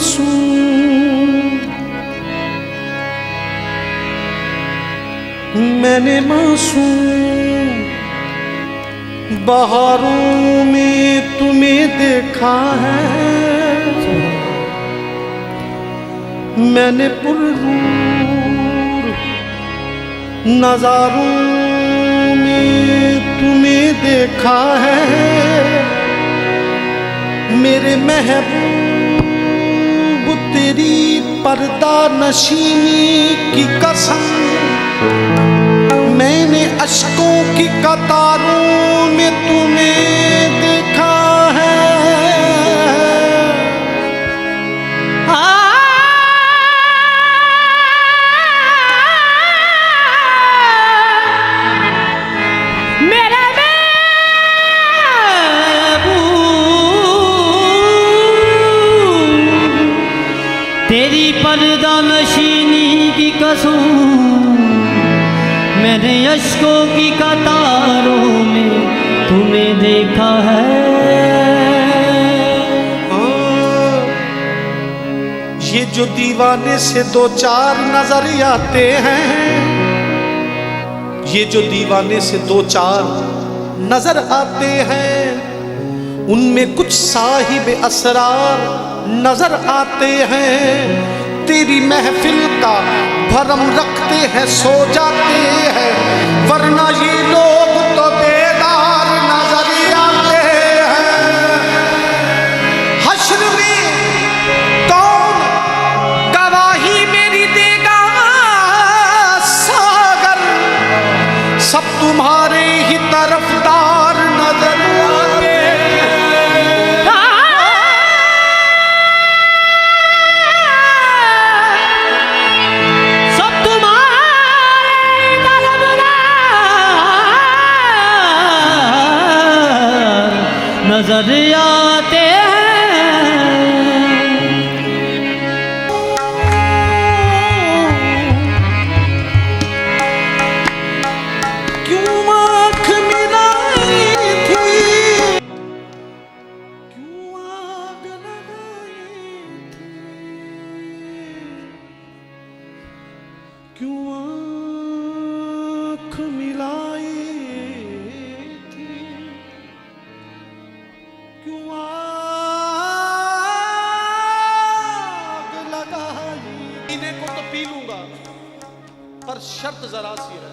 मासूम बहारों में तुम्हें देखा है। मैंने पुरनूर नजारों में तुम्हें देखा है। मेरे महबूब तेरी पर्दा नशीनी की कसम, मैंने अश्कों की कतारों में तुम्हें देखा है। मेरा महबूब तेरी पर्दा नशीनी की कसम, मैंने अश्कों की कतारों में तुम्हें देखा है। ये जो दीवाने से दो चार नजर आते हैं, ये जो दीवाने से दो चार नजर आते हैं, उनमें कुछ साहिब असरार नजर आते हैं। तेरी महफिल का भरम रखते हैं, सो जाते हैं, वरना ये लोग तो बेदार नजर आते हैं। हश्र में कौन गवाही मेरी देगा सागर, सब तुम्हारे ही तरफदार नजर आते हैं। नजर आते क्यों आँख मिलाई थी, क्यों आग लगाई थी, क्यों आँख मिलाई थी, क्यों आग लगाई। पीने को तो पी लूंगा, पर शर्त जरा सी है।